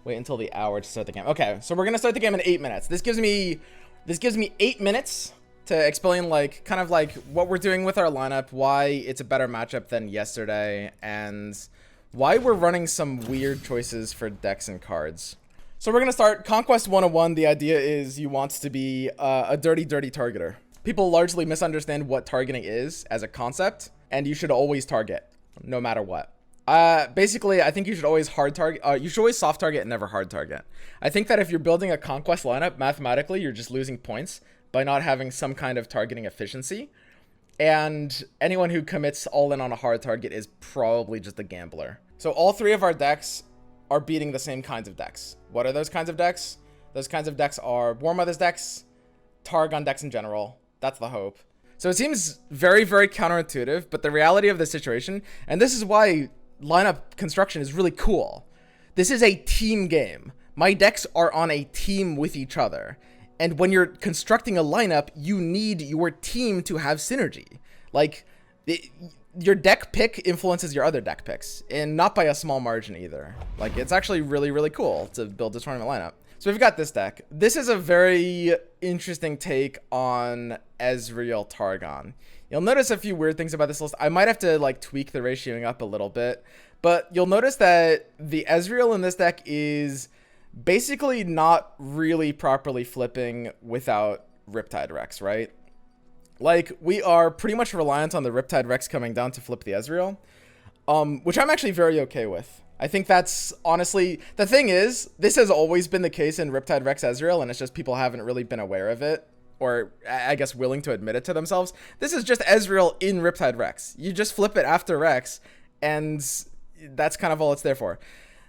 Wait until the hour to start the game. Okay, so we're gonna start the game in 8 minutes. This gives me 8 minutes to explain like kind of like what we're doing with our lineup, why it's a better matchup than yesterday, and why we're running some weird choices for decks and cards. So we're gonna start Conquest 101. The idea is you want to be a dirty targeter. People largely misunderstand what targeting is as a concept, and you should always target, no matter what. Basically, I think you should always hard target. You should always soft target and never hard target. I think that if you're building a Conquest lineup, mathematically, you're just losing points by not having some kind of targeting efficiency. And anyone who commits all in on a hard target is probably just a gambler. So all three of our decks are beating the same kinds of decks. What are those kinds of decks? Those kinds of decks are War Mother's decks, Targon decks in general. That's the hope. So it seems very counterintuitive, but the reality of the situation, and this is why lineup construction is really cool. This is a team game. My decks are on a team with each other. And when you're constructing a lineup, you need your team to have synergy. Like, your deck pick influences your other deck picks, and not by a small margin either. Like, it's actually really cool to build this tournament lineup. So we've got this deck. This is a very interesting take on Ezreal Targon. You'll notice a few weird things about this list. I might have to like tweak the ratioing up a little bit, but you'll notice that the Ezreal in this deck is basically not really properly flipping without Riptide Rex, right? Like, we are pretty much reliant on the Riptide Rex coming down to flip the Ezreal, which I'm actually very okay with. I think that's honestly, the thing is, this has always been the case in Riptide Rex Ezreal, and it's just people haven't really been aware of it, or I guess willing to admit it to themselves. This is just Ezreal in Riptide Rex. You just flip it after Rex, and that's kind of all it's there for.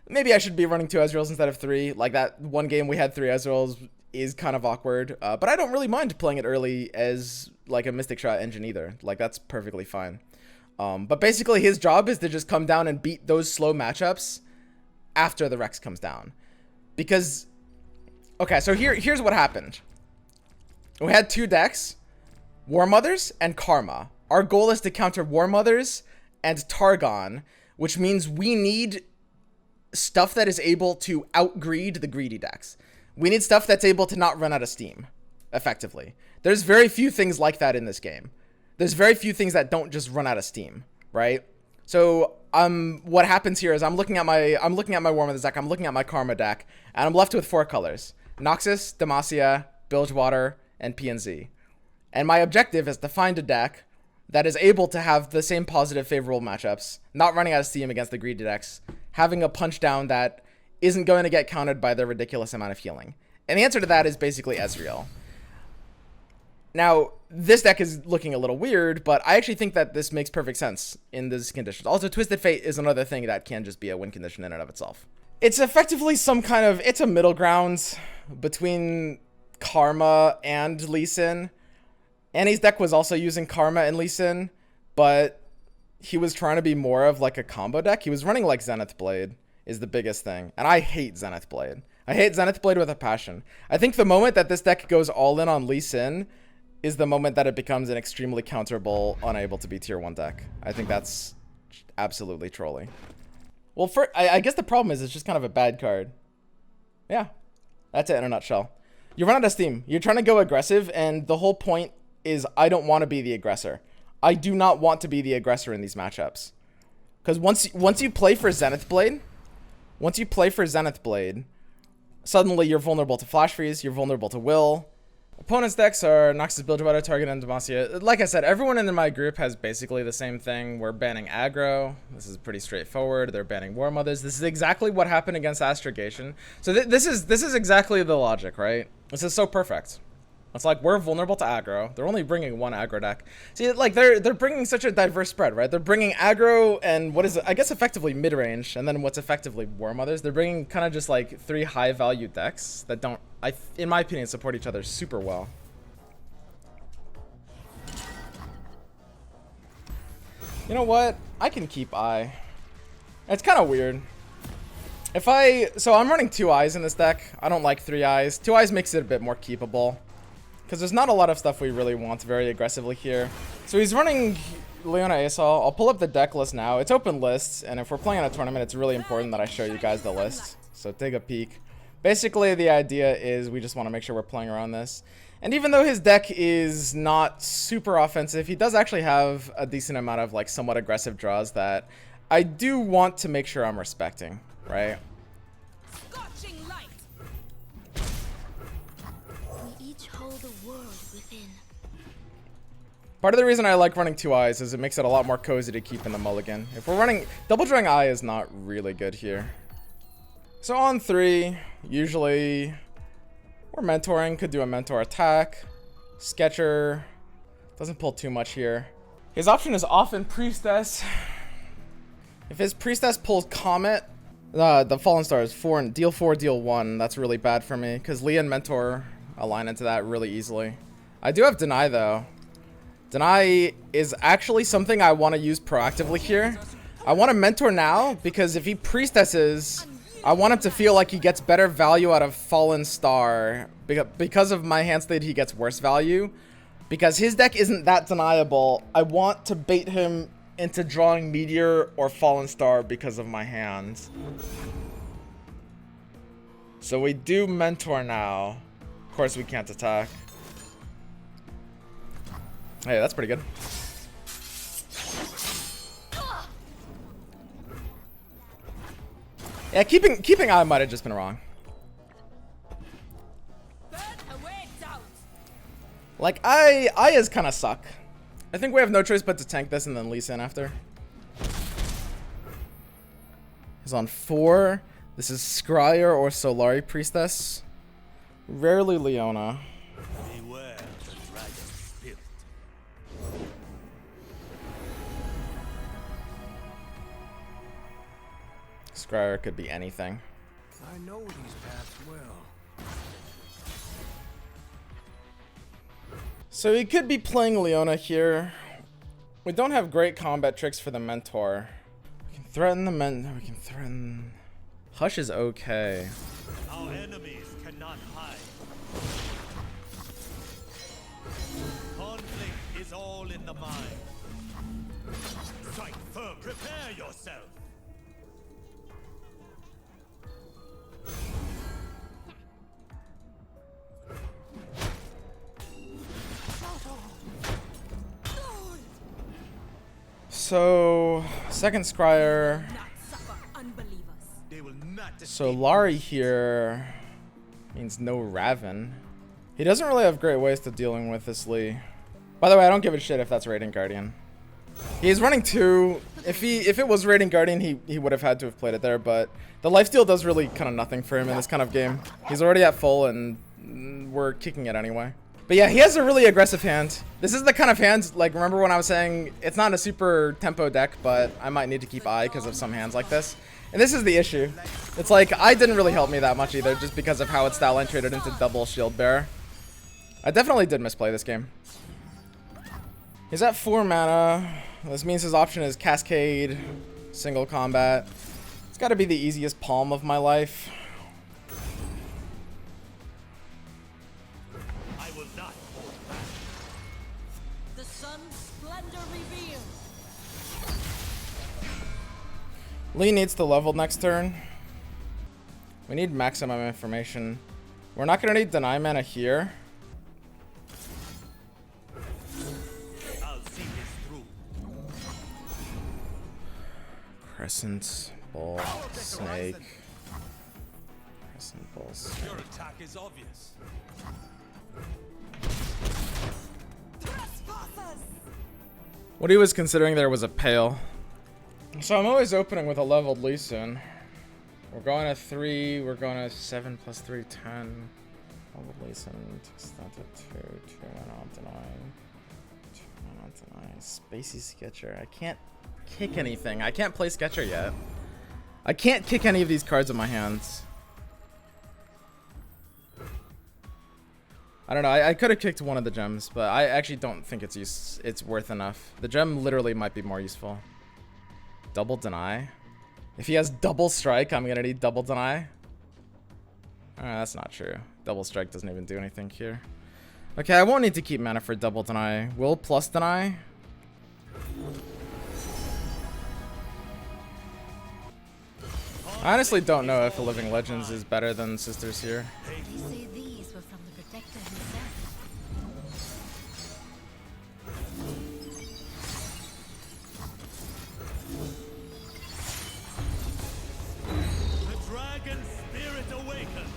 Maybe I should be running 2 Ezreals instead of 3. Like, that one game we had 3 Ezreals is kind of awkward, but I don't really mind playing it early as like a Mystic Shot engine either. Like, that's perfectly fine. But basically his job is to just come down and beat those slow matchups after the Rex comes down. Because, okay, so here's what happened. We had 2 decks, War Mothers and Karma. Our goal is to counter War Mothers and Targon, which means we need stuff that is able to outgreed the greedy decks. We need stuff that's able to not run out of steam, effectively. There's very few things like that in this game. There's very few things that don't just run out of steam, right? So what happens here is I'm looking at my War Mother's deck, I'm looking at my Karma deck, and I'm left with 4 colors: Noxus, Demacia, Bilgewater, and PNZ. And my objective is to find a deck that is able to have the same positive favorable matchups, not running out of steam against the greedy decks, having a punch down that isn't going to get countered by the ridiculous amount of healing. And the answer to that is basically Ezreal. Now, this deck is looking a little weird, but I actually think that this makes perfect sense in these conditions. Also, Twisted Fate is another thing that can just be a win condition in and of itself. It's effectively some kind of, it's a middle ground between Karma and Lee Sin. Annie's deck was also using Karma and Lee Sin, but he was trying to be more of like a combo deck. He was running like Zenith Blade is the biggest thing, and I hate Zenith Blade. I hate Zenith Blade with a passion. I think the moment that this deck goes all in on Lee Sin is the moment that it becomes an extremely counterable, unable to be tier 1 deck. I think that's absolutely trolly. Well, I guess the problem is it's just kind of a bad card. Yeah, that's it in a nutshell. You run out of steam. You're trying to go aggressive, and the whole point is I don't want to be the aggressor. I do not want to be the aggressor in these matchups. Because once you play for Zenith Blade, suddenly you're vulnerable to Flash Freeze, you're vulnerable to Will. Opponents' decks are Noxus, Bilgewater, Target, and Demacia. Like I said, everyone in my group has basically the same thing. We're banning aggro. This is pretty straightforward. They're banning War Mothers. This is exactly what happened against Astrogation. So this is exactly the logic, right? This is so perfect. It's like, we're vulnerable to aggro. They're only bringing 1 aggro deck. See, like, they're bringing such a diverse spread, right? They're bringing aggro and what is, I guess, effectively mid-range, and then what's effectively War Mothers. They're bringing kind of just, like, 3 high-value decks that don't, in my opinion, support each other super well. You know what? I can keep Eye. It's kind of weird. So I'm running 2 Eyes in this deck. I don't like 3 Eyes. 2 Eyes makes it a bit more keepable, because there's not a lot of stuff we really want very aggressively here. So he's running Leona Asol. I'll pull up the deck list now. It's open lists, and if we're playing in a tournament, it's really important that I show you guys the list. So take a peek. Basically, the idea is we just want to make sure we're playing around this. And even though his deck is not super offensive, he does actually have a decent amount of like somewhat aggressive draws that I do want to make sure I'm respecting, right? Scorching light. We each hold a world within. Part of the reason I like running 2 eyes is it makes it a lot more cozy to keep in the mulligan. If we're running double drawing eye is not really good here. So on 3, usually we're mentoring, could do a mentor attack. Sketcher doesn't pull too much here. His option is often Priestess. If his Priestess pulls Comet, the Fallen Star is deal 4, deal 1. That's really bad for me because Lee and Mentor align into that really easily. I do have Deny though. Deny is actually something I want to use proactively here. I want to Mentor now because if he Priestesses, I want him to feel like he gets better value out of Fallen Star. Because of my hand state, he gets worse value. Because his deck isn't that deniable, I want to bait him into drawing Meteor or Fallen Star because of my hands. So we do Mentor now. Of course we can't attack. Hey, that's pretty good. Yeah, keeping eye might have just been wrong. Like, Ayas kind of suck. I think we have no choice but to tank this and then Lee Sin after. He's on 4. This is Scryer or Solari Priestess. Rarely Leona. Beware the dragon's spirit. Scryer could be anything. I know these paths well. So he could be playing Leona here. We don't have great combat tricks for the Mentor. We can threaten the we can threaten... Hush is okay. Our enemies cannot hide. Conflict is all in the mind. Strike firm. Prepare yourself. So, second Scryer. So Lari here means no Raven. He doesn't really have great ways to dealing with this Lee. By the way, I don't give a shit if that's Radiant Guardian. He's running 2. If it was Radiant Guardian, he would have had to have played it there, but the lifesteal does really kind of nothing for him in this kind of game. He's already at full and we're kicking it anyway. But yeah, he has a really aggressive hand. This is the kind of hand, like, remember when I was saying it's not a super tempo deck, but I might need to keep eye because of some hands like this. And this is the issue. It's like, eye didn't really help me that much either, just because of how it's style entrated into double shield bearer. I definitely did misplay this game. He's at 4 mana. This means his option is Cascade, single combat. It's got to be the easiest palm of my life. Lee needs to level next turn. We need maximum information. We're not going to need Deny Mana here. I'll see this through. Crescent, Ball, Snake. Crescent, Ball, Snake. Your attack is obvious. What he was considering there was a Pale. So I'm always opening with a leveled Lee Sin. We're going to 3, we're going to 7 plus 3, 10. Leveled Lee Sin, takes that to 2, 2 and on Deny. 2 and on Deny. Spacey Sketcher. I can't kick anything. I can't play Sketcher yet. I can't kick any of these cards in my hands. I don't know, I could have kicked one of the gems, but I actually don't think it's worth enough. The gem literally might be more useful. Double Deny. If he has double strike, I'm gonna need double Deny. That's not true. Double strike doesn't even do anything here. Okay, I won't need to keep mana for double Deny. Will plus Deny. I honestly don't know if a Living Legends is better than Sisters here. They say these were from the Protector himself. The dragon spirit awakens.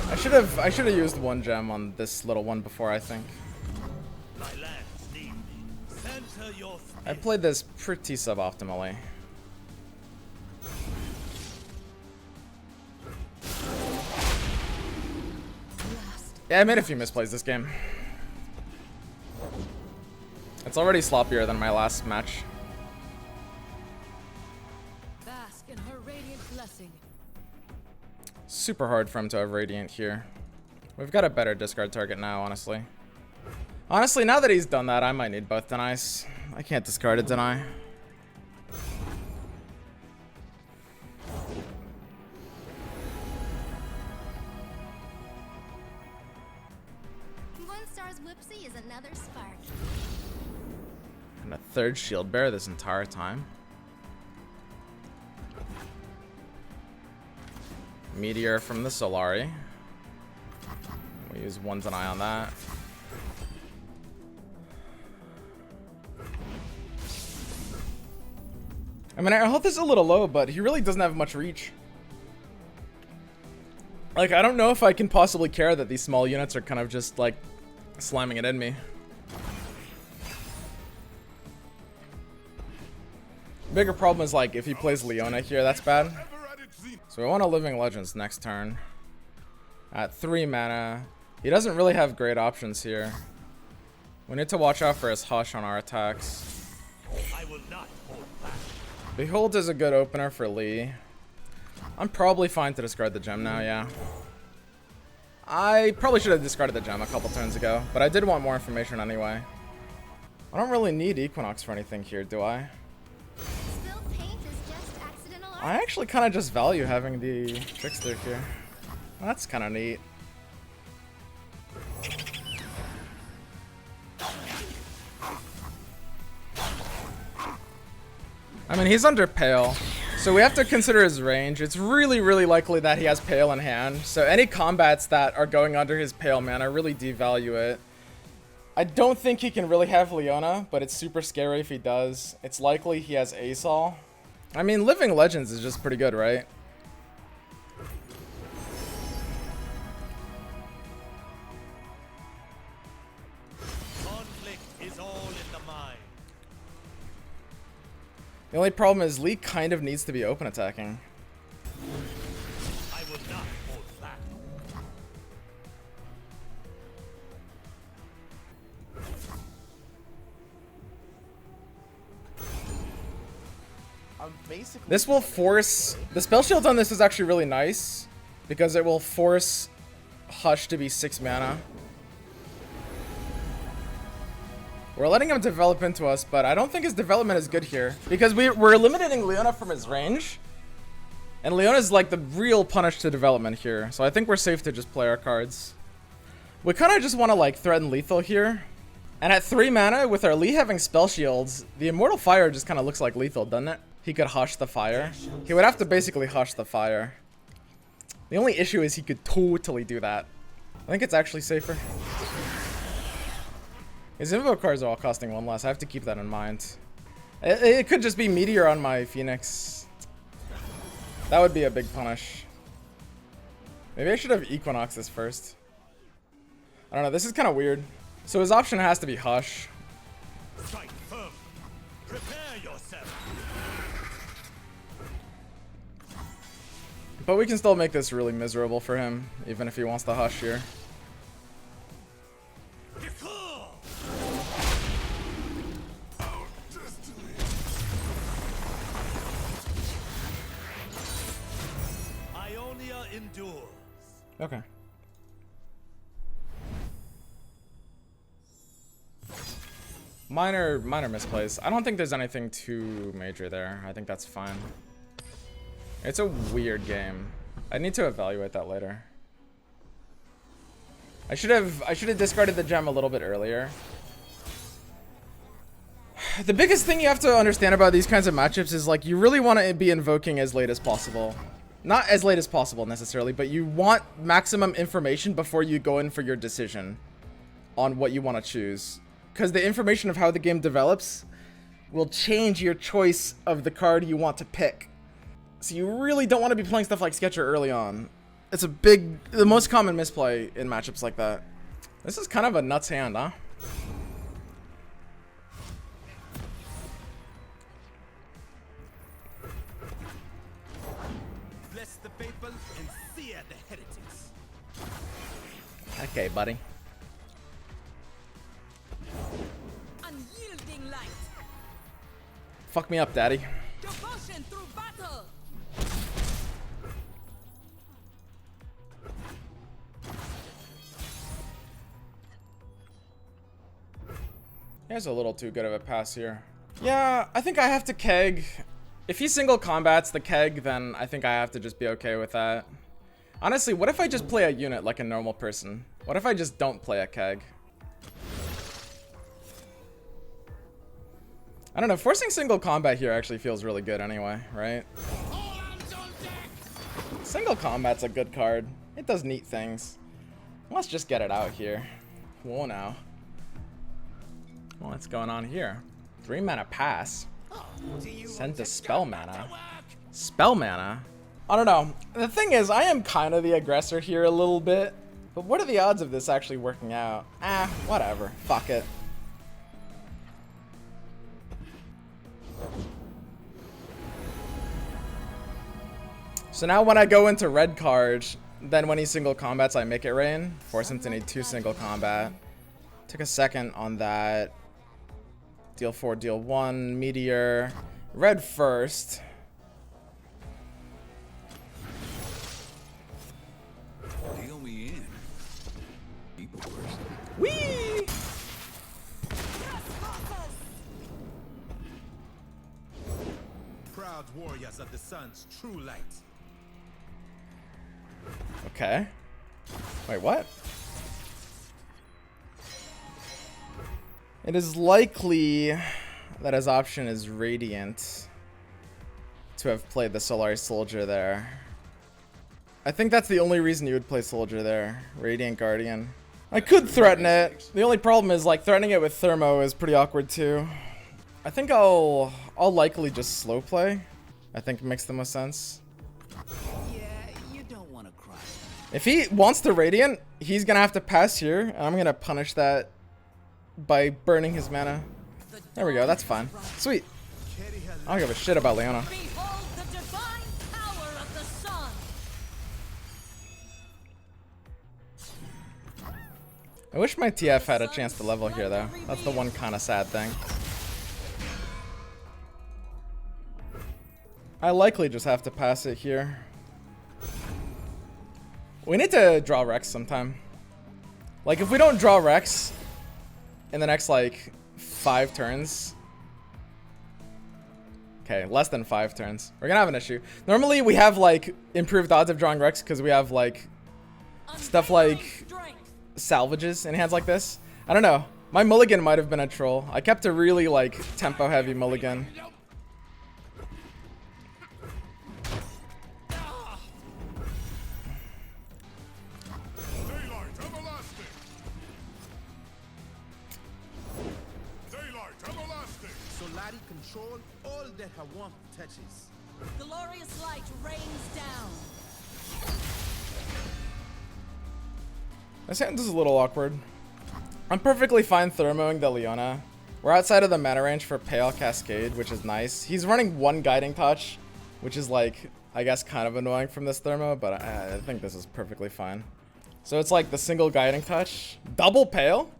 I should have used one gem on this little one before, I think. My lands need me. Center your I spirit. played this pretty suboptimally. Yeah, I made a few misplays this game. It's already sloppier than my last match. Bask in her radiant blessing. Super hard for him to have Radiant here. We've got a better discard target now, honestly. Honestly, now that he's done that, I might need both denies. I can't discard a deny. One star's whipsy is another spark. And a third shield bearer this entire time. Meteor from the Solari. We use one deny on that. I mean, our health is a little low, but he really doesn't have much reach. Like, I don't know if I can possibly care that these small units are kind of just, like, slamming it in me. Bigger problem is, like, if he plays Leona here, that's bad. So we want a Living Legends next turn. At 3 mana. He doesn't really have great options here. We need to watch out for his Hush on our attacks. I will not hold back. Behold is a good opener for Lee. I'm probably fine to discard the gem now, yeah. I probably should have discarded the gem a couple turns ago, but I did want more information anyway. I don't really need Equinox for anything here, do I? Still paint is just accidental art. I actually kind of just value having the Trickster here. That's kind of neat. I mean, he's under Pale, so we have to consider his range. It's really, really likely that he has Pale in hand, so any combats that are going under his Pale mana really devalue it. I don't think he can really have Leona, but it's super scary if he does. It's likely he has Asol. I mean, Living Legends is just pretty good, right? Conflict is all in the mind. The only problem is Lee kind of needs to be open attacking. I will not hold back. This will force... The spell shield on this is actually really nice, because it will force Hush to be 6 mana. We're letting him develop into us, but I don't think his development is good here, because we're eliminating Leona from his range, and Leona's like the real punish to development here, so I think we're safe to just play our cards. We kind of just want to like threaten lethal here, and at 3 mana, with our Lee having spell shields, the Immortal Fire just kind of looks like lethal, doesn't it? He could Hush the fire. He would have to basically Hush the fire. The only issue is he could totally do that. I think it's actually safer. His Invo cards are all costing 1 less. I have to keep that in mind. It could just be Meteor on my Phoenix. That would be a big punish. Maybe I should have Equinox this first. I don't know. This is kind of weird. So his option has to be Hush. Strike firm. Prepare yourself. But we can still make this really miserable for him, even if he wants to Hush here. Ionia endures. Okay. Minor misplays. I don't think there's anything too major there. I think that's fine. It's a weird game. I need to evaluate that later. I should have discarded the gem a little bit earlier. the biggest thing you have to understand about these kinds of matchups is like you really want to be invoking as late as possible. Not as late as possible necessarily, but you want maximum information before you go in for your decision on what you want to choose. Because the information of how the game develops will change your choice of the card you want to pick. So you really don't want to be playing stuff like Sketcher early on. It's the most common misplay in matchups like that. This is kind of a nuts hand, huh? Bless the faithful and sear the heretics. Okay, buddy. Unyielding light. Fuck me up, daddy. Devotion through battle. Here's a little too good of a pass here. Yeah, I think I have to keg. If he single combats the keg, then I think I have to just be okay with that. Honestly, what if I just play a unit like a normal person? What if I just don't play a keg? I don't know, forcing single combat here actually feels really good anyway, right? Single combat's a good card. It does neat things. Let's just get it out here. Whoa now. What's going on here? 3 mana pass. Send to spell mana. Spell mana? I don't know. The thing is, I am kind of the aggressor here a little bit. But what are the odds of this actually working out? Ah, whatever. Fuck it. So now when I go into red card, then when he single combats, I make it rain. Force him to need 2 single combat. Took a second on that. Deal 4, deal 1, meteor. Red first. Deal me in. People first. Whee! Proud warriors of the sun's true light. Okay. Wait, what? It is likely that his option is Radiant to have played the Solari Soldier there. I think that's the only reason you would play Soldier there. Radiant Guardian. I could threaten it. The only problem is like threatening it with Thermo is pretty awkward too. I think I'll likely just slow play. I think it makes the most sense. Yeah, you don't want to cry. If he wants to Radiant, he's gonna have to pass here, and I'm gonna punish that by burning his mana. There we go, that's fine. Sweet. I don't give a shit about Leona. Behold the divine power of the sun. I wish my TF had a chance to level here though. That's the one kind of sad thing. I likely just have to pass it here. We need to draw Rex sometime. Like if we don't draw Rex in the next like 5 turns. Okay, less than 5 turns. We're gonna have an issue. Normally we have like improved odds of drawing Rex because we have like stuff like salvages in hands like this. I don't know. My mulligan might have been a troll. I kept a really like tempo heavy mulligan. Daylight everlasting. Daylight everlasting. Solari control all that her warmth touches. Glorious light rains down. This hand is a little awkward. I'm perfectly fine thermoing the Leona. We're outside of the mana range for Pale Cascade, which is nice. He's running 1 Guiding Touch, which is like, I guess kind of annoying from this thermo, but I think this is perfectly fine. So it's like the single Guiding Touch. Double Pale?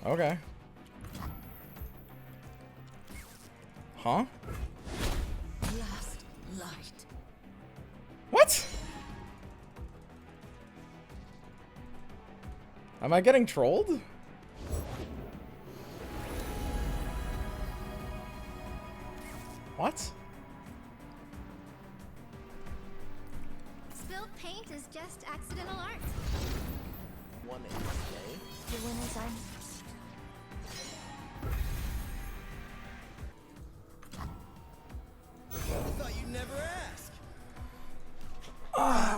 Okay. Huh? Last light. What? Am I getting trolled? What? Spilled paint is just accidental art. One day. Your winners are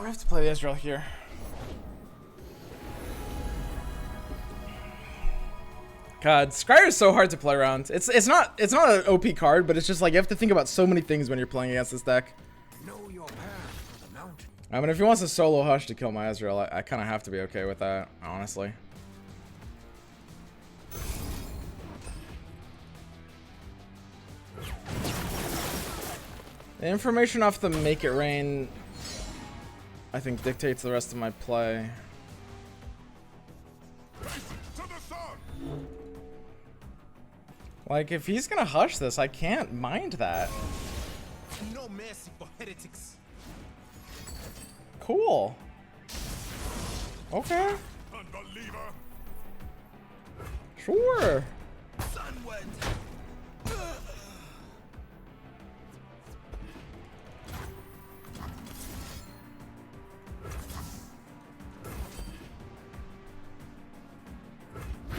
we have to play the Ezreal here. God, Scryer is so hard to play around. It's not an OP card, but it's just like you have to think about so many things when you're playing against this deck. Know your path to the mountain. I mean, if he wants a solo Hush to kill my Ezreal, I kind of have to be okay with that, honestly. The information off the Make It Rain, I think, dictates the rest of my play. Like, if he's gonna Hush this, I can't mind that. No mercy for heretics. Cool. Okay. Unbeliever. Sure. Sunward.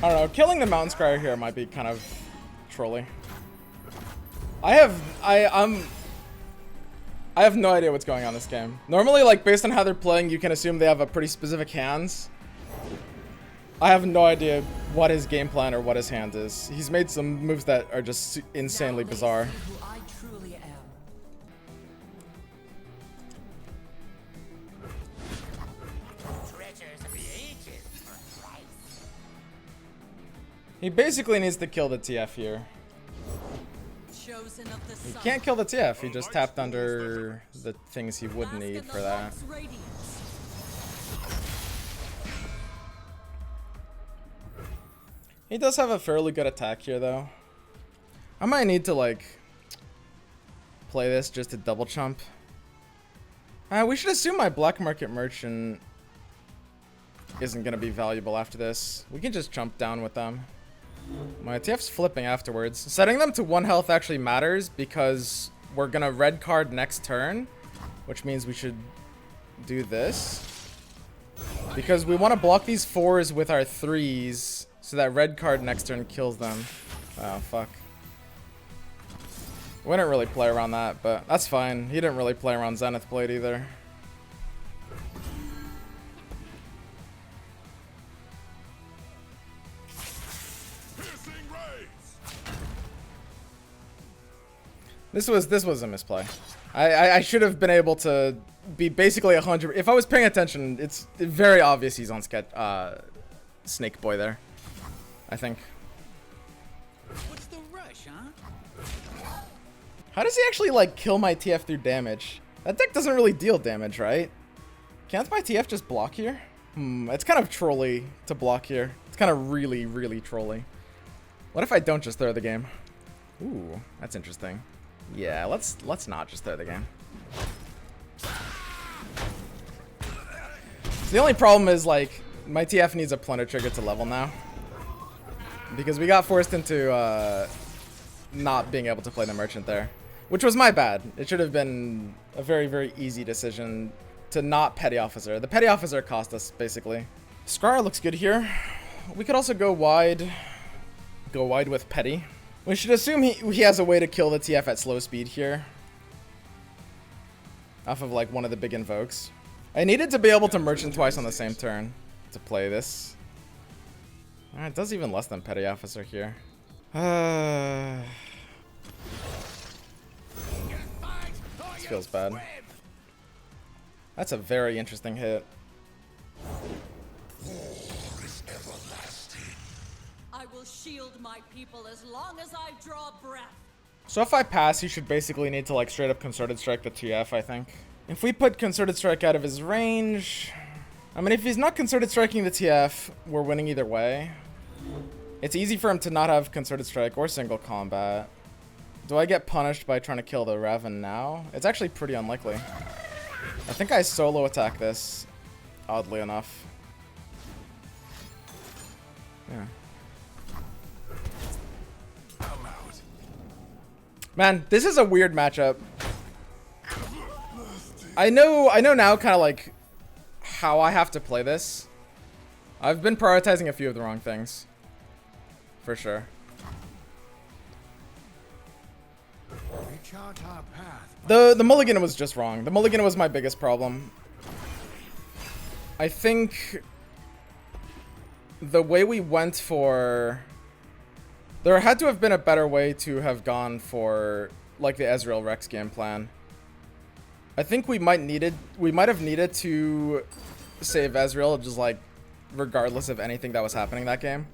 I don't know. Killing the Mountain Scryer here might be kind of trolly. I have no idea what's going on this game. Normally, like, based on how they're playing, you can assume they have a pretty specific hands. I have no idea what his game plan or what his hand is. He's made some moves that are just insanely bizarre. Who I truly am. Treasures of the ages for price. He basically needs to kill the TF here. Chosen of the He sun. can't kill the TF. He just tapped under the things he would Bask need in the for that. light's radiance. He does have a fairly good attack here, though. I might need to, like, play this just to double chump. We should assume my black market merchant isn't going to be valuable after this. We can just chump down with them. My TF's flipping afterwards. Setting them to 1 health actually matters because we're going to red card next turn, which means we should do this. Because we want to block these 4s with our 3s so that red card next turn kills them. Oh, fuck. We didn't really play around that, but that's fine. He didn't really play around Zenith Blade either. This was a misplay. I should have been able to be basically 100. If I was paying attention, it's very obvious he's on sketch. Snake Boy there, I think. What's the rush, huh? How does he actually like kill my TF through damage? That deck doesn't really deal damage, right? Can't my TF just block here? It's kind of trolly to block here. It's kind of really, really trolly. What if I don't just throw the game? Ooh, that's interesting. Yeah, let's not just throw the game. So the only problem is, like, my TF needs a plunder trigger to level now. Because we got forced into not being able to play the merchant there. Which was my bad. It should have been a very, very easy decision to not petty officer. The petty officer cost us, basically. Scryer looks good here. We could also go wide. Go wide with petty. We should assume he has a way to kill the TF at slow speed here. Off of like one of the big invokes. I needed to be able to merchant twice on the same turn to play this. It does even less than petty officer here. This feels bad. That's a very interesting hit. I will shield my people as long as I draw breath. So if I pass, he should basically need to like straight up Concerted Strike the TF, I think. If we put Concerted Strike out of his range... I mean, if he's not Concerted Striking the TF, we're winning either way. It's easy for him to not have Concerted Strike or single combat. Do I get punished by trying to kill the Raven now? It's actually pretty unlikely. I think I solo attack this, oddly enough. Yeah. Man, this is a weird matchup. I know now kind of like how I have to play this. I've been prioritizing a few of the wrong things. For sure. We chart our path. The mulligan was just wrong. The mulligan was my biggest problem. I think the way we went for... There had to have been a better way to have gone for like the Ezreal Rex game plan. I think we might have needed to save Ezreal just like regardless of anything that was happening that game.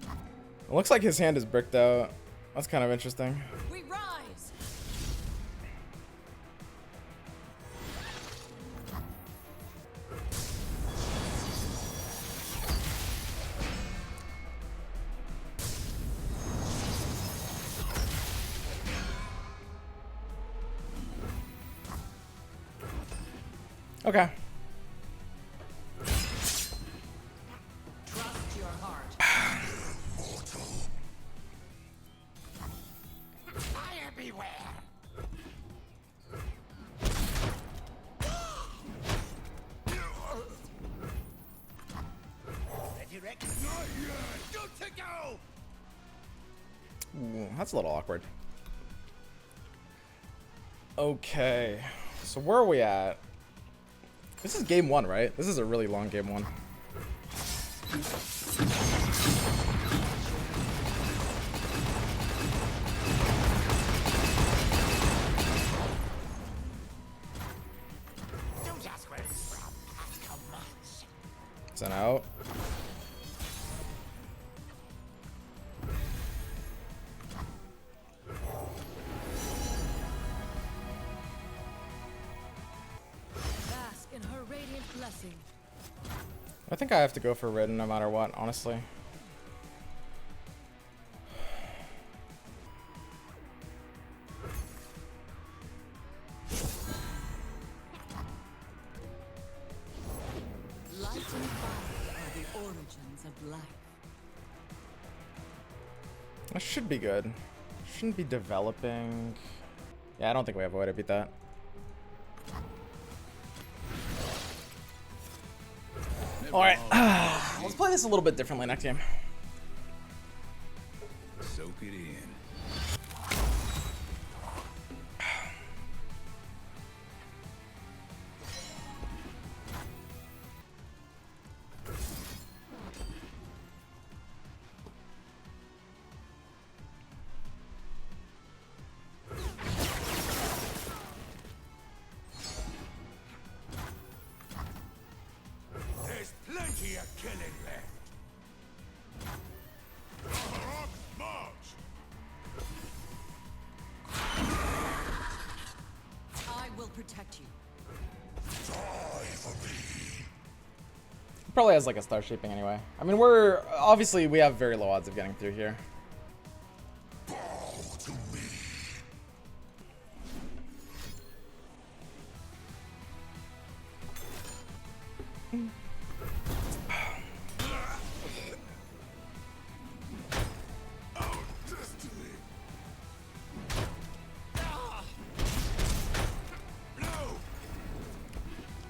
It looks like his hand is bricked out. That's kind of interesting. We rise. Okay. Trust your heart. Fire beware! Ready, Rex? Not yet! Good to go! Ooh, that's a little awkward. Okay. So where are we at? This is game 1, right? This is a really long game 1. Don't ask where it's from. Ask how much. Sent out. Bask in her radiant blessing. I think I have to go for Ridden no matter what, honestly. Light and fire are the origins of life. That should be good. Shouldn't be developing. Yeah, I don't think we have a way to beat that. Alright, let's play this a little bit differently next game. Soak it in. There's plenty of killing left. March! I will protect you. Probably has like a star shaping anyway. I mean, we're obviously we have very low odds of getting through here.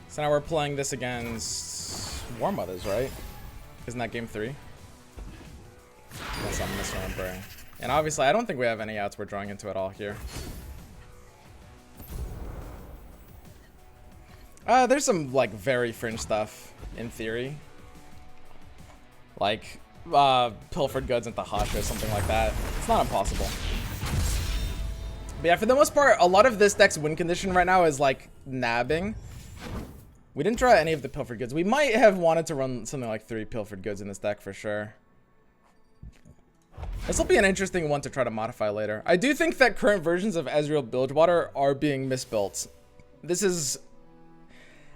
So now we're playing this against War Mothers, right? Isn't that game 3? Unless I'm misremembering. And obviously, I don't think we have any outs we're drawing into at all here. There's some like very fringe stuff in theory, like pilfered goods into Hasha or something like that. It's not impossible. But yeah, for the most part, a lot of this deck's win condition right now is like nabbing. We didn't draw any of the pilfered goods. We might have wanted to run something like 3 pilfered goods in this deck for sure. This will be an interesting one to try to modify later. I do think that current versions of Ezreal Bilgewater are being misbuilt. This is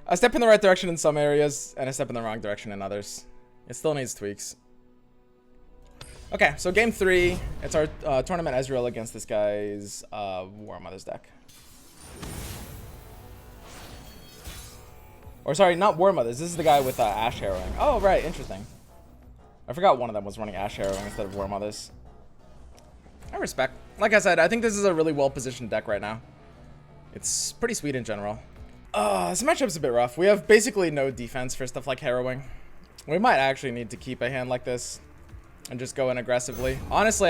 a step in the right direction in some areas and a step in the wrong direction in others. It still needs tweaks. Okay, so game 3. It's our tournament Ezreal against this guy's War Mother's deck. Or sorry, not War Mothers. This is the guy with Ash Harrowing. Oh, right. Interesting. I forgot one of them was running Ash Harrowing instead of War Mothers. I respect. Like I said, I think this is a really well-positioned deck right now. It's pretty sweet in general. This matchup's a bit rough. We have basically no defense for stuff like Harrowing. We might actually need to keep a hand like this and just go in aggressively. Honestly,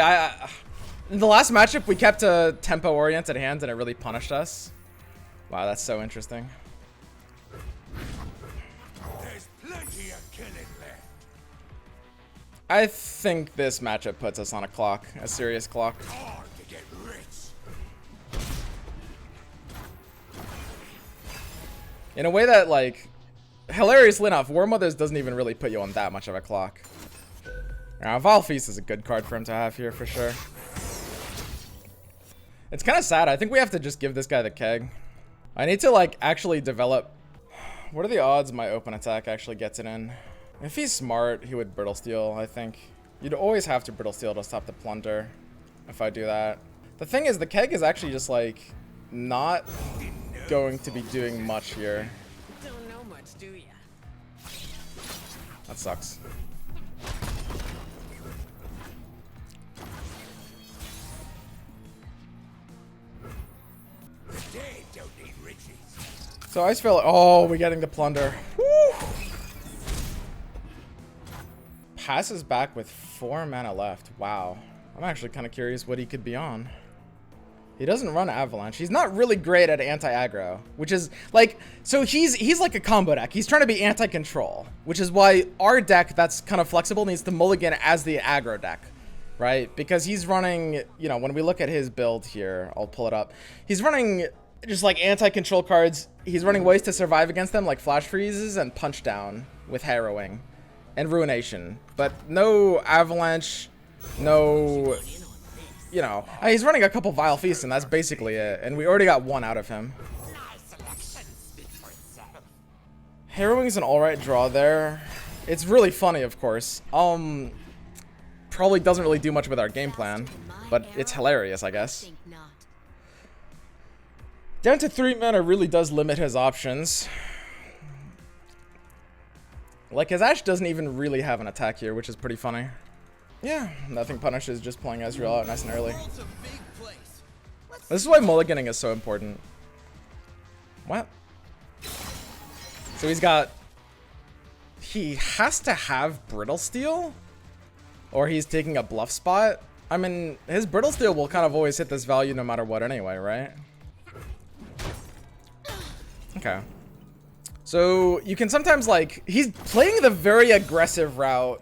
in the last matchup, we kept a tempo-oriented hand and it really punished us. Wow, that's so interesting. I think this matchup puts us on a clock, a serious clock. Hard to get rich. In a way that, like, hilariously enough, War Mothers doesn't even really put you on that much of a clock. Now, Vile Feast is a good card for him to have here for sure. It's kind of sad. I think we have to just give this guy the keg. I need to, like, actually develop. What are the odds my open attack actually gets it in? If he's smart, he would Brittle Steel, I think. You'd always have to Brittle Steel to stop the Plunder if I do that. The thing is, the keg is actually just, like, not going to be doing much here. Don't know much, do ya? That sucks. The dead don't need riches. So I just feel like, oh, we're getting the Plunder. Woo! Passes back with 4 mana left. Wow. I'm actually kind of curious what he could be on. He doesn't run Avalanche. He's not really great at anti-aggro, which is like, so he's like a combo deck. He's trying to be anti-control, which is why our deck that's kind of flexible needs to mulligan as the aggro deck, right? Because he's running, you know, when we look at his build here, I'll pull it up. He's running just like anti-control cards. He's running ways to survive against them, like Flash Freezes and Punch Down with Harrowing and Ruination, but no Avalanche, no, you know, he's running a couple Vile Feasts and that's basically it, and we already got one out of him. Harrowing's an alright draw there. It's really funny, of course. Probably doesn't really do much with our game plan, but it's hilarious, I guess. Think not. Down to 3 mana really does limit his options. Like, his Ashe doesn't even really have an attack here, which is pretty funny. Yeah, nothing punishes, just playing Ezreal out nice and early. This is why mulliganing is so important. What? So he's got... He has to have Brittle Steel? Or he's taking a bluff spot? I mean, his Brittle Steel will kind of always hit this value no matter what anyway, right? Okay. So you can sometimes, like, he's playing the very aggressive route.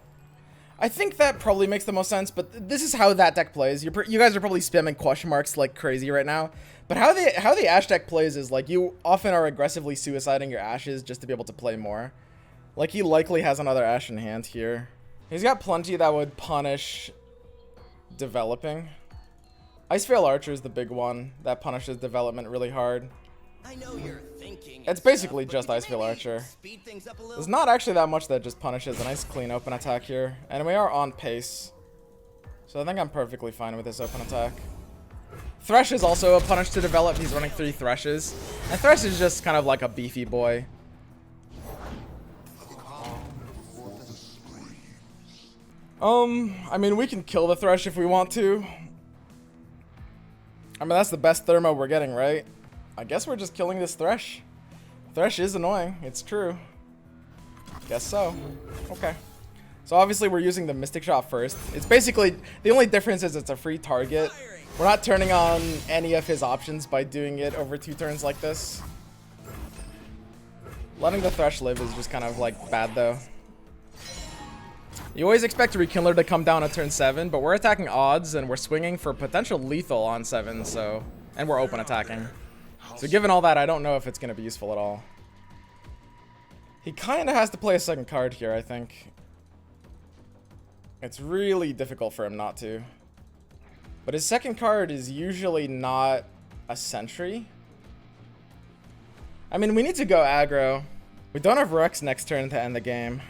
I think that probably makes the most sense, but this is how that deck plays. You guys are probably spamming question marks like crazy right now. But how the Ashe deck plays is, like, you often are aggressively suiciding your Ashes just to be able to play more. Like, he likely has another Ashe in hand here. He's got plenty that would punish developing. Iceveil Archer is the big one that punishes development really hard. I know you're thinking. It's basically just Iceveil Archer. Speed things up a little. There's not actually that much that just punishes. A nice clean open attack here. And we are on pace. So I think I'm perfectly fine with this open attack. Thresh is also a punish to develop. He's running 3 Threshes. And Thresh is just kind of like a beefy boy. I mean, we can kill the Thresh if we want to. I mean, that's the best thermo we're getting, right? I guess we're just killing this Thresh. Thresh is annoying. It's true. Guess so. Okay. So obviously we're using the Mystic Shot first. It's basically, the only difference is it's a free target. We're not turning on any of his options by doing it over 2 turns like this. Letting the Thresh live is just kind of like bad though. You always expect Rekindler to come down at turn 7, but we're attacking odds and we're swinging for potential lethal on 7, so, and we're open attacking. So given all that, I don't know if it's going to be useful at all. He kind of has to play a second card here, I think. It's really difficult for him not to. But his second card is usually not a Sentry. I mean, we need to go aggro. We don't have Rex next turn to end the game.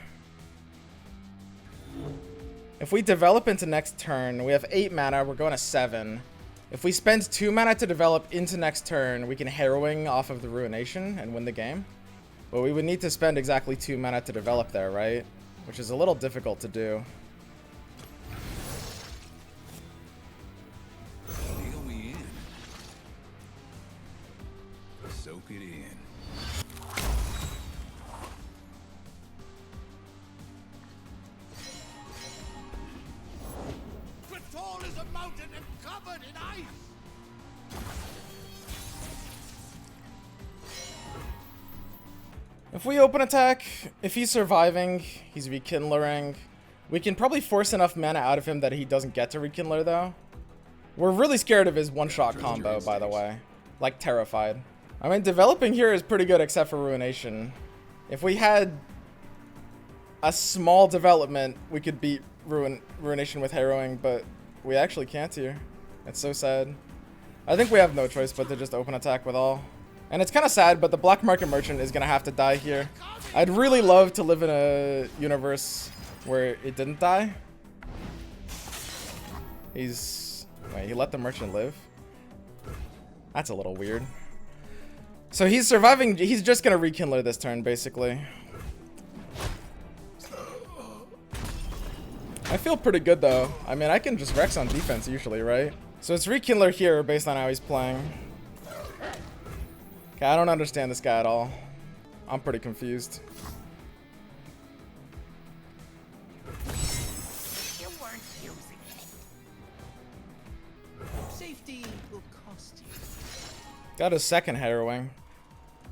If we develop into next turn, we have 8 mana, we're going to 7. If we spend 2 mana to develop into next turn, we can Harrowing off of the Ruination and win the game. But we would need to spend exactly 2 mana to develop there, right? Which is a little difficult to do. Feel me in. Soak it in. Tall as a mountain and covered in ice. If we open attack, if he's surviving, he's rekindling. We can probably force enough mana out of him that he doesn't get to Rekindler, though. We're really scared of his one-shot combo, by the way. Like, terrified. I mean, developing here is pretty good except for Ruination. If we had a small development, we could beat Ruination with Harrowing, but we actually can't here. It's so sad. I think we have no choice but to just open attack with all. And it's kind of sad, but the Black Market Merchant is going to have to die here. I'd really love to live in a universe where it didn't die. Wait, he let the merchant live? That's a little weird. So he's surviving. He's just going to Rekindler this turn, basically. I feel pretty good, though. I mean, I can just Rex on defense usually, right? So it's Rekindler here based on how he's playing. Okay, I don't understand this guy at all. I'm pretty confused. You weren't using it. Safety will cost you. Got a second Harrowing.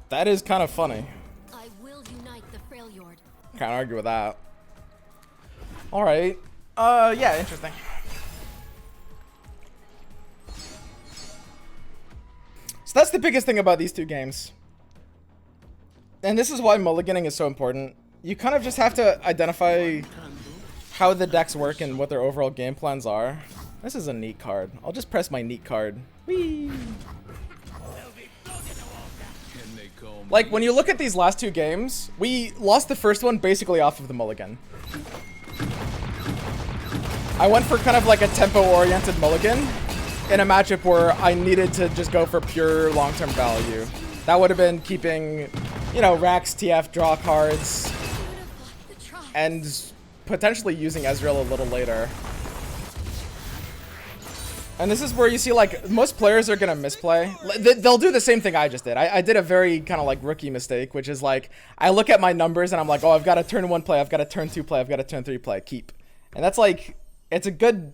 That is kind of funny. I will unite the Freljord. Can't argue with that. Alright. Yeah, interesting. So that's the biggest thing about these two games. And this is why mulliganing is so important. You kind of just have to identify how the decks work and what their overall game plans are. This is a neat card. I'll just press my neat card. Whee! Like, when you look at these last two games, we lost the first one basically off of the mulligan. I went for kind of like a tempo-oriented mulligan in a matchup where I needed to just go for pure long-term value. That would have been keeping, you know, Rax, TF, draw cards, and potentially using Ezreal a little later. And this is where you see, like, most players are going to misplay. They'll do the same thing I just did. I did a very kind of like rookie mistake, which is like, I look at my numbers and I'm like, oh, I've got a turn 1 play, I've got a turn 2 play, I've got a turn 3 play, keep. And that's like, it's a good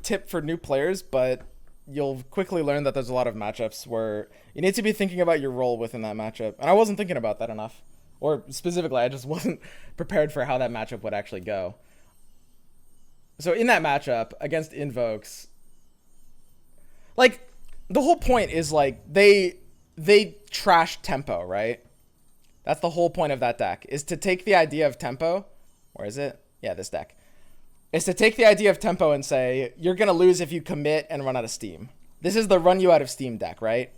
tip for new players, but you'll quickly learn that there's a lot of matchups where you need to be thinking about your role within that matchup. And I wasn't thinking about that enough. Or specifically, I just wasn't prepared for how that matchup would actually go. So in that matchup against Invokes, like, the whole point is, like, they trash tempo, right? That's the whole point of that deck, is to take the idea of tempo. Where is it? Yeah, this deck. Is to take the idea of tempo and say, you're going to lose if you commit and run out of steam. This is the run you out of steam deck, right?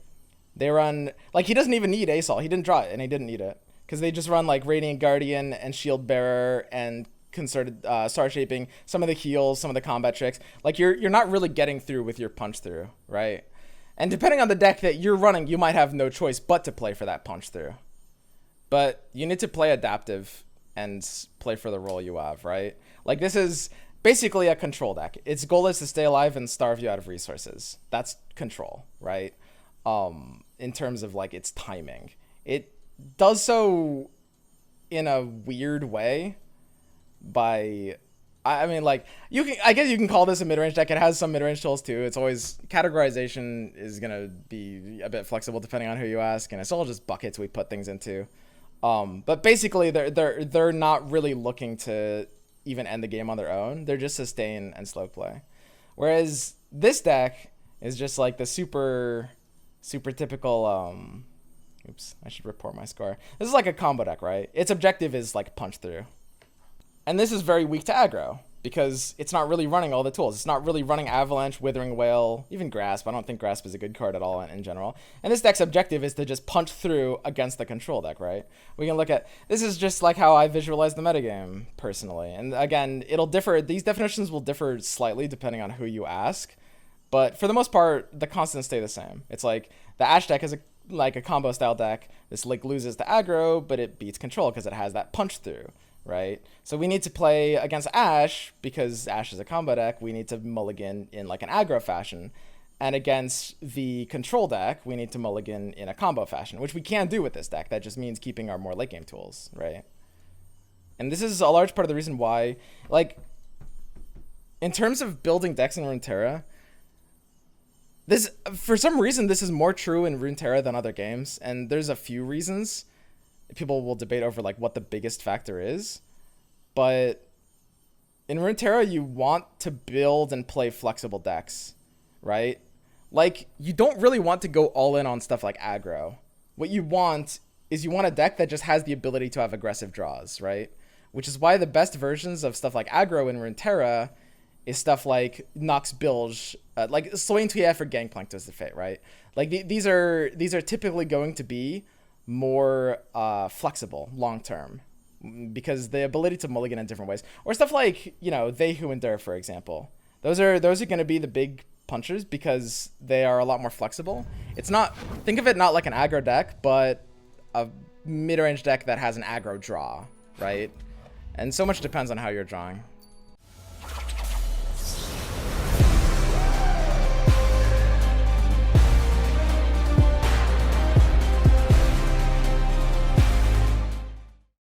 They run, like, he doesn't even need Asol. He didn't draw it, and he didn't need it. Because they just run, like, Radiant Guardian and Shield Bearer and concerted Star Shaping, some of the heals, some of the combat tricks. Like, you're not really getting through with your punch through, right? And depending on the deck that you're running, you might have no choice but to play for that punch through. But you need to play adaptive and play for the role you have, right? Like, this is basically a control deck. Its goal is to stay alive and starve you out of resources. That's control, right? In terms of, like, its timing. It does so in a weird way by, I mean, like, I guess you can call this a mid-range deck. It has some mid-range tools too. It's always, categorization is gonna be a bit flexible depending on who you ask, and it's all just buckets we put things into. But basically, they're not really looking to even end the game on their own. They're just sustain and slow play. Whereas this deck is just like the super typical, oops, I should report my score. This is like a combo deck, right? Its objective is like punch through. And this is very weak to aggro because it's not really running all the tools. It's not really running Avalanche, Withering Wail, even Grasp. I don't think Grasp is a good card at all in general. And this deck's objective is to just punch through against the control deck, right? We can look at, this is just like how I visualize the metagame personally. And again, it'll differ, these definitions will differ slightly depending on who you ask. But for the most part, the constants stay the same. It's like the Ashe deck is like a combo style deck. This like loses to aggro, but it beats control because it has that punch through. Right? So we need to play against Ashe because Ashe is a combo deck. We need to mulligan in like an aggro fashion. And against the control deck, we need to mulligan in a combo fashion, which we can do with this deck. That just means keeping our more late game tools, right? And this is a large part of the reason why, like, in terms of building decks in Runeterra, this, for some reason, this is more true in Runeterra than other games. And there's a few reasons. People will debate over like what the biggest factor is, but in Runeterra, you want to build and play flexible decks, right? Like, you don't really want to go all in on stuff like aggro. What you want is you want a deck that just has the ability to have aggressive draws, right? Which is why the best versions of stuff like aggro in Runeterra is stuff like Nox Bilge, like Swain TF or Gangplank does the Fate, right? Like these are typically going to be more flexible long term because the ability to mulligan in different ways, or stuff like, you know, They Who Endure, for example. Those are going to be the big punchers because they are a lot more flexible. It's not, think of it not like an aggro deck, but a mid-range deck that has an aggro draw, right? And so much depends on how you're drawing.